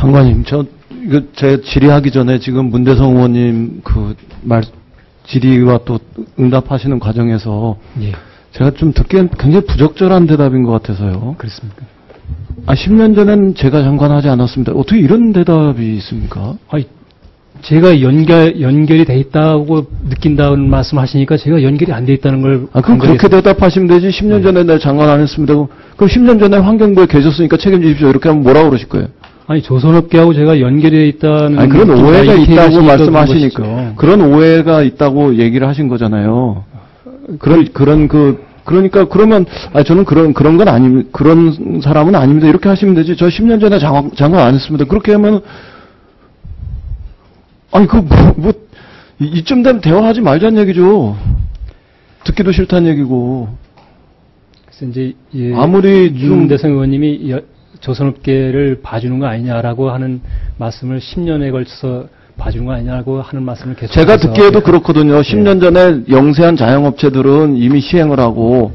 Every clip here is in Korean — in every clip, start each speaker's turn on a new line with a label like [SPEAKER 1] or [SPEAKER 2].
[SPEAKER 1] 장관님, 이거 제 질의하기 전에 지금 문대성 의원님 질의와 또 응답하시는 과정에서
[SPEAKER 2] 예.
[SPEAKER 1] 제가 좀 듣기엔 굉장히 부적절한 대답인 것 같아서요.
[SPEAKER 2] 그렇습니까?
[SPEAKER 1] 10년 전엔 제가 장관하지 않았습니다. 어떻게 이런 대답이 있습니까?
[SPEAKER 2] 제가 연결이 돼 있다고 느낀다는 말씀 하시니까 제가 연결이 안 돼 있다는 걸.
[SPEAKER 1] 그럼 그렇게 대답하시면 되지. 10년 전에 내가 장관 안 했습니다. 그럼 10년 전에 환경부에 계셨으니까 책임지십시오. 이렇게 하면 뭐라고 그러실 거예요?
[SPEAKER 2] 조선업계하고 제가 연결이 돼 있다는.
[SPEAKER 1] 그런 오해가 있다고 말씀하시니까. 그런 오해가 있다고 얘기를 하신 거잖아요. 그러니까 그러면 저는 그런 건 아닙니다. 그런 사람은 아닙니다. 이렇게 하시면 되지. 저 10년 전에 장관 안 했습니다. 그렇게 하면 이쯤 되면 대화하지 말자는 얘기죠. 듣기도 싫다는 얘기고.
[SPEAKER 2] 그래서 이제
[SPEAKER 1] 아무리
[SPEAKER 2] 문대성 의원님이 조선업계를 봐주는 거 아니냐라고 하는 말씀을 10년에 걸쳐서 봐주는 거 아니냐고 하는 말씀을 계속.
[SPEAKER 1] 제가 듣기에도 그렇거든요. 10년 전에 영세한 자영업체들은 이미 시행을 하고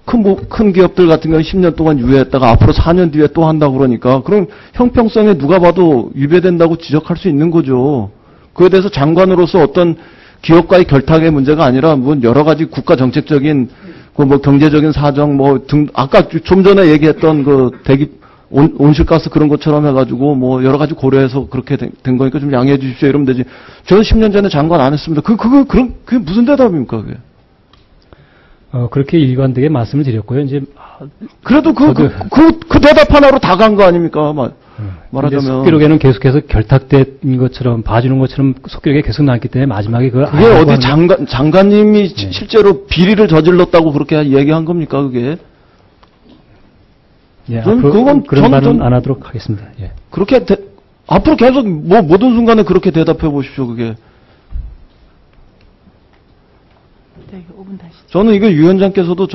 [SPEAKER 1] 큰 기업들 같은 경우는 10년 동안 유예했다가 앞으로 4년 뒤에 또 한다고 그러니까 그럼 형평성에 누가 봐도 위배된다고 지적할 수 있는 거죠. 그에 대해서 장관으로서 어떤 기업과의 결탁의 문제가 아니라 여러 가지 국가 정책적인 경제적인 사정 아까 좀 전에 얘기했던 온실가스 그런 것처럼 해가지고 여러 가지 고려해서 그렇게 된 거니까 좀 양해해 주십시오 이러면 되지. 저는 10년 전에 장관 안 했습니다. 그게 무슨 대답입니까, 그게?
[SPEAKER 2] 그렇게 일관되게 말씀을 드렸고요. 이제
[SPEAKER 1] 그래도 그 대답 하나로 다 간 거 아닙니까? 말하자면.
[SPEAKER 2] 속기록에는 계속해서 결탁된 것처럼 봐주는 것처럼 속기록에 계속 나왔기 때문에 마지막에 그게
[SPEAKER 1] 어디 장관님이 네. 실제로 비리를 저질렀다고 그렇게 얘기한 겁니까, 그게?
[SPEAKER 2] 예, 그런 말은 안 하도록 하겠습니다. 예.
[SPEAKER 1] 그렇게 앞으로 계속 모든 순간에 그렇게 대답해 보십시오, 그게.
[SPEAKER 3] 네, 5분 다시.
[SPEAKER 1] 저는 이거 유 위원장께서도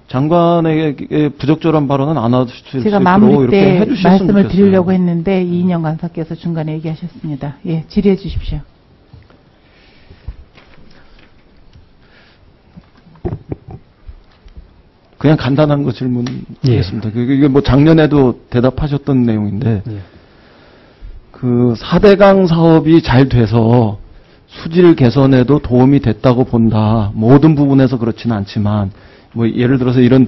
[SPEAKER 1] 장관에게 부적절한 발언은 안 하실 수 있도록
[SPEAKER 3] 제가 마무리 때 말씀을
[SPEAKER 1] 좋겠어요.
[SPEAKER 3] 드리려고 했는데 이인영 간사께서 중간에 얘기하셨습니다. 예, 질의해 주십시오.
[SPEAKER 1] 그냥 간단한 거 질문하겠습니다. 예. 이게 작년에도 대답하셨던 내용인데,
[SPEAKER 2] 예.
[SPEAKER 1] 4대강 사업이 잘 돼서 수질 개선에도 도움이 됐다고 본다. 모든 부분에서 그렇지는 않지만, 예를 들어서 이런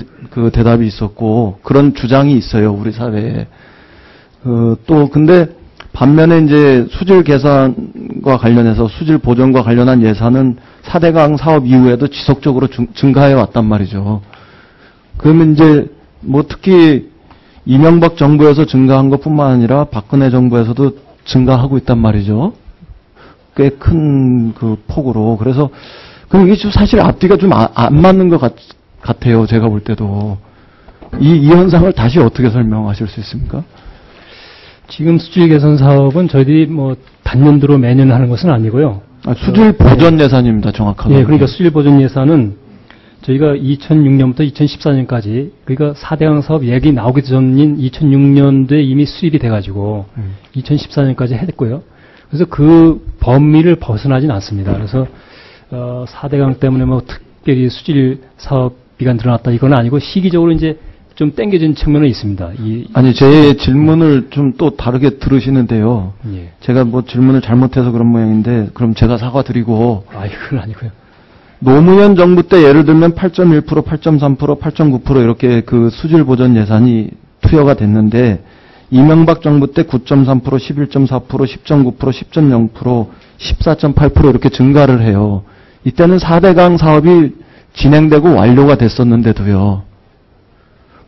[SPEAKER 1] 대답이 있었고, 그런 주장이 있어요, 우리 사회에. 근데 반면에 이제 수질 개선과 관련해서 수질 보전과 관련한 예산은 4대강 사업 이후에도 지속적으로 증가해 왔단 말이죠. 그러면 이제 특히 이명박 정부에서 증가한 것뿐만 아니라 박근혜 정부에서도 증가하고 있단 말이죠. 꽤 큰 폭으로. 그래서 그럼 이게 좀 사실 앞뒤가 좀 안 맞는 것 같아요. 제가 볼 때도. 이 현상을 다시 어떻게 설명하실 수 있습니까?
[SPEAKER 2] 지금 수질 개선 사업은 저희들이 단년도로 매년 하는 것은 아니고요.
[SPEAKER 1] 수질 보전 예산입니다. 정확하게.
[SPEAKER 2] 예, 그러니까 수질 보전 예산은 저희가 2006년부터 2014년까지 그러니까 4대강 사업 얘기 나오기 전인 2006년도에 이미 수립이 돼가지고 2014년까지 했고요. 그래서 그 범위를 벗어나진 않습니다. 그래서 4대강 때문에 특별히 수질 사업비가 늘어났다 이건 아니고 시기적으로 이제 좀 땡겨진 측면은 있습니다.
[SPEAKER 1] 제 질문을 좀 또 다르게 들으시는데요.
[SPEAKER 2] 예.
[SPEAKER 1] 제가 질문을 잘못해서 그런 모양인데 그럼 제가 사과드리고.
[SPEAKER 2] 그건 아니고요.
[SPEAKER 1] 노무현 정부 때 예를 들면 8.1%, 8.3%, 8.9% 이렇게 수질 보전 예산이 투여가 됐는데 이명박 정부 때 9.3%, 11.4%, 10.9%, 10.0%, 14.8% 이렇게 증가를 해요. 이때는 4대강 사업이 진행되고 완료가 됐었는데도요.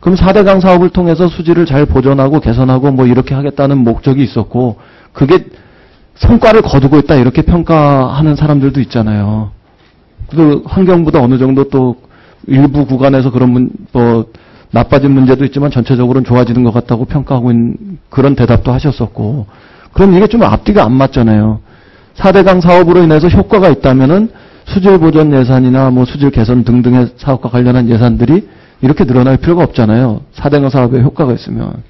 [SPEAKER 1] 그럼 4대강 사업을 통해서 수질을 잘 보존하고 개선하고 이렇게 하겠다는 목적이 있었고 그게 성과를 거두고 있다 이렇게 평가하는 사람들도 있잖아요. 환경부도 어느 정도 또 일부 구간에서 그런 나빠진 문제도 있지만 전체적으로는 좋아지는 것 같다고 평가하고 있는 그런 대답도 하셨었고 그럼 이게 좀 앞뒤가 안 맞잖아요. 4대강 사업으로 인해서 효과가 있다면은 수질 보전 예산이나 수질 개선 등등의 사업과 관련한 예산들이 이렇게 늘어날 필요가 없잖아요. 4대강 사업에 효과가 있으면.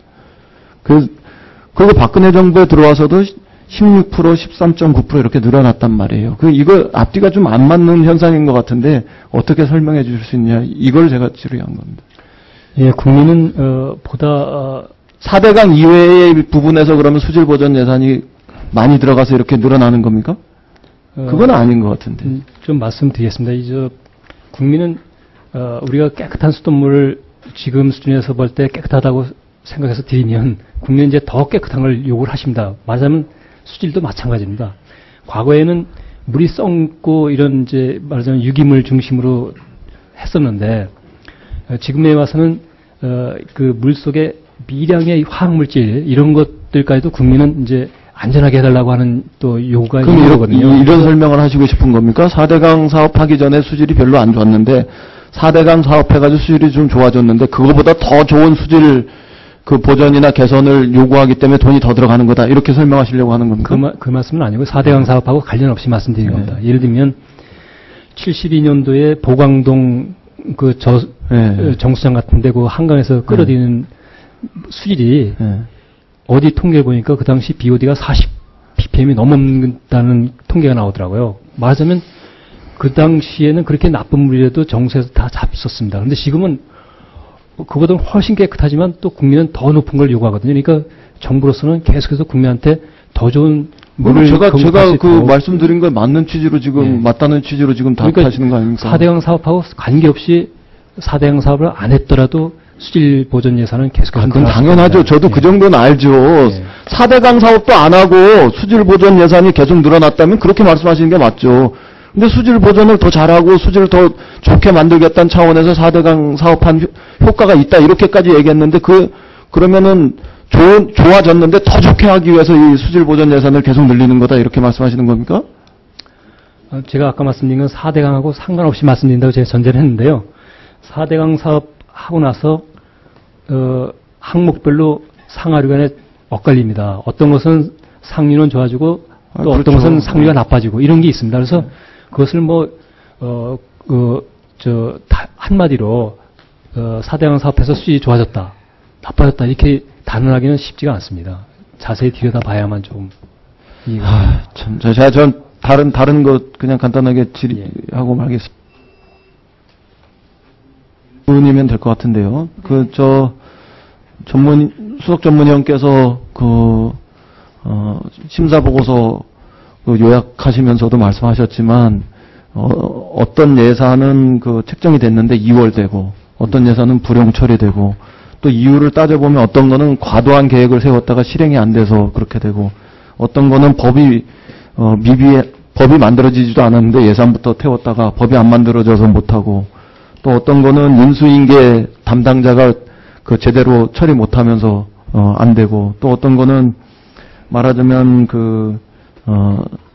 [SPEAKER 1] 그리고 박근혜 정부에 들어와서도 16%, 13.9% 이렇게 늘어났단 말이에요. 이거 앞뒤가 좀 안 맞는 현상인 것 같은데 어떻게 설명해 주실 수 있냐? 이걸 제가 질의한 겁니다.
[SPEAKER 2] 예, 국민은 보다
[SPEAKER 1] 4대강 이외의 부분에서 그러면 수질 보전 예산이 많이 들어가서 이렇게 늘어나는 겁니까? 그건 아닌 것 같은데.
[SPEAKER 2] 좀 말씀드리겠습니다. 국민은 우리가 깨끗한 수돗물을 지금 수준에서 볼 때 깨끗하다고 생각해서 드리면 국민은 이제 더 깨끗한 걸 요구를 하십니다. 말하자면 수질도 마찬가지입니다. 과거에는 물이 썩고 이런 이제 말하자면 유기물 중심으로 했었는데 지금에 와서는 그 물 속에 미량의 화학물질 이런 것들까지도 국민은 이제 안전하게 해달라고 하는 또 요구가 있는 거거든요.
[SPEAKER 1] 이런 설명을 하시고 싶은 겁니까? 4대강 사업하기 전에 수질이 별로 안 좋았는데 4대강 사업해가지고 수질이 좀 좋아졌는데 그거보다 더 좋은 수질 그 보전이나 개선을 요구하기 때문에 돈이 더 들어가는 거다. 이렇게 설명하시려고 하는 겁니까?
[SPEAKER 2] 그 말씀은 아니고 4대강 사업하고 관련 없이 말씀드리는 겁니다. 예를 들면 72년도에 보광동 정수장 같은데 그 한강에서 끌어들이는 수질이 어디 통계를 보니까 그 당시 BOD가 40 ppm이 넘는다는 통계가 나오더라고요. 말하자면 그 당시에는 그렇게 나쁜 물이라도 정수에서 다 잡혔었습니다. 그런데 지금은 그보다 훨씬 깨끗하지만 또 국민은 더 높은 걸 요구하거든요. 그러니까 정부로서는 계속해서 국민한테 더 좋은 물을
[SPEAKER 1] 제가 그 말씀드린 거에 맞는 취지로 지금 맞다는 취지로 지금 답하시는 거 아닙니까?
[SPEAKER 2] 4대강 사업하고 관계없이 4대강 사업을 안 했더라도 수질 보전 예산은 계속해서
[SPEAKER 1] 그건 당연하죠. 저도 그 정도는 알죠. 4대강 사업도 안 하고 수질 보전 예산이 계속 늘어났다면 그렇게 말씀하시는 게 맞죠. 근데 수질 보전을 더 잘하고 수질을 더 좋게 만들겠다는 차원에서 4대강 사업한 효과가 있다 이렇게까지 얘기했는데 그러면은 좋아졌는데 더 좋게 하기 위해서 이 수질 보전 예산을 계속 늘리는 거다 이렇게 말씀하시는 겁니까?
[SPEAKER 2] 제가 아까 말씀드린 건 4대강하고 상관없이 말씀드린다고 제가 전제를 했는데요. 4대강 사업하고 나서 항목별로 상하류 간에 엇갈립니다. 어떤 것은 상류는 좋아지고 또 어떤
[SPEAKER 1] 그렇죠.
[SPEAKER 2] 것은 상류가 나빠지고 이런 게 있습니다. 그래서 그것을 한마디로 4대강 사업에서 수질이 좋아졌다, 나빠졌다 이렇게 단언하기는 쉽지가 않습니다. 자세히 들여다봐야만 좀 이해가.
[SPEAKER 1] 참, 제가 전 다른 것 그냥 간단하게 질의하고 말겠습니다. 분이면 될 것 같은데요. 수석 전문위원께서 심사 보고서 요약하시면서도 말씀하셨지만, 어떤 예산은 책정이 됐는데 2월 되고, 어떤 예산은 불용 처리되고, 또 이유를 따져보면 어떤 거는 과도한 계획을 세웠다가 실행이 안 돼서 그렇게 되고, 어떤 거는 법이 만들어지지도 않았는데 예산부터 태웠다가 법이 안 만들어져서 못하고, 또 어떤 거는 인수인계 담당자가 제대로 처리 못하면서 안 되고, 또 어떤 거는 말하자면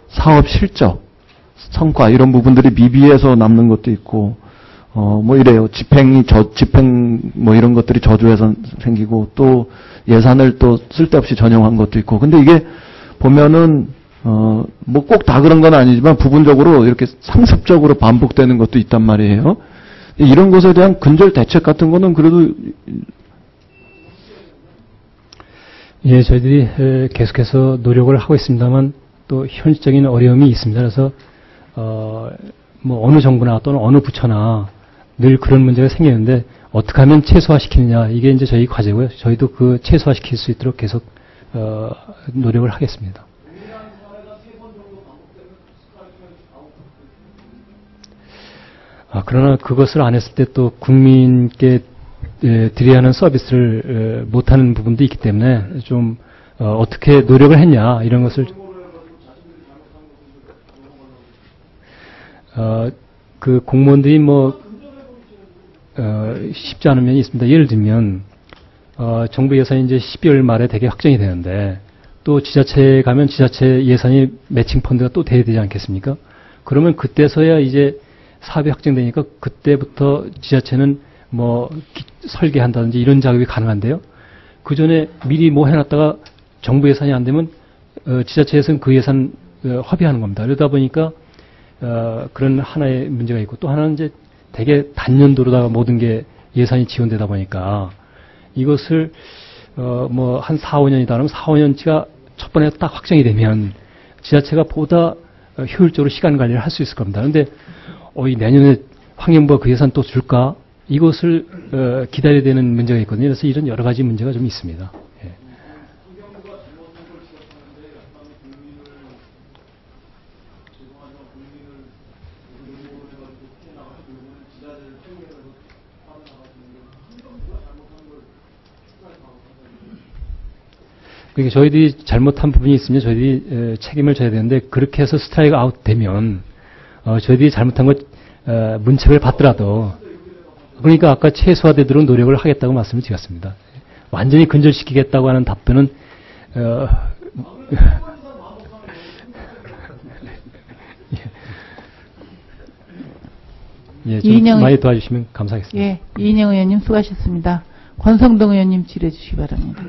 [SPEAKER 1] 사업 실적, 성과 이런 부분들이 미비해서 남는 것도 있고, 이래요. 집행 이런 것들이 저조해서 생기고, 또 예산을 또 쓸데없이 전용한 것도 있고. 근데 이게 보면은 꼭 다 그런 건 아니지만 부분적으로 이렇게 상습적으로 반복되는 것도 있단 말이에요. 이런 것에 대한 근절 대책 같은 거는 그래도
[SPEAKER 2] 저희들이 계속해서 노력을 하고 있습니다만 또 현실적인 어려움이 있습니다. 그래서 어느 정부나 또는 어느 부처나 늘 그런 문제가 생기는데 어떻게 하면 최소화시키느냐 이게 이제 저희 과제고요. 저희도 그 최소화시킬 수 있도록 계속 노력을 하겠습니다. 그러나 그것을 안 했을 때 또 국민께 드려야 하는 서비스를 못하는 부분도 있기 때문에 좀 어떻게 노력을 했냐 이런 것을 그 공무원들이 쉽지 않은 면이 있습니다. 예를 들면 정부 예산이 이제 12월 말에 되게 확정이 되는데 또 지자체에 가면 지자체 예산이 매칭 펀드가 또 돼야 되지 않겠습니까? 그러면 그때서야 이제 사업이 확정되니까 그때부터 지자체는 설계한다든지 이런 작업이 가능한데요. 그 전에 미리 해놨다가 정부 예산이 안 되면 지자체에서는 그 예산 허비하는 겁니다. 그러다 보니까 그런 하나의 문제가 있고 또 하나는 이제 되게 단년도로다가 모든 게 예산이 지원되다 보니까 이것을 한 4, 5년이다 그러면 4, 5년치가 첫 번에 딱 확정이 되면 지자체가 보다 효율적으로 시간 관리를 할 수 있을 겁니다. 그런데 이 내년에 환경부가 그 예산 또 줄까? 이것을 기다려야 되는 문제가 있거든요. 그래서 이런 여러 가지 문제가 좀 있습니다. 예. 그러니까 저희들이 잘못한 부분이 있으면 저희들이 책임을 져야 되는데 그렇게 해서 스트라이크 아웃 되면 저희들이 잘못한 것 문책을 받더라도 그러니까 아까 최소화되도록 노력을 하겠다고 말씀을 드렸습니다. 완전히 근절시키겠다고 하는 답변은 예, 좀 많이 도와주시면 감사하겠습니다.
[SPEAKER 3] 예, 이인영 의원님 수고하셨습니다. 권성동 의원님 질의해 주시기 바랍니다.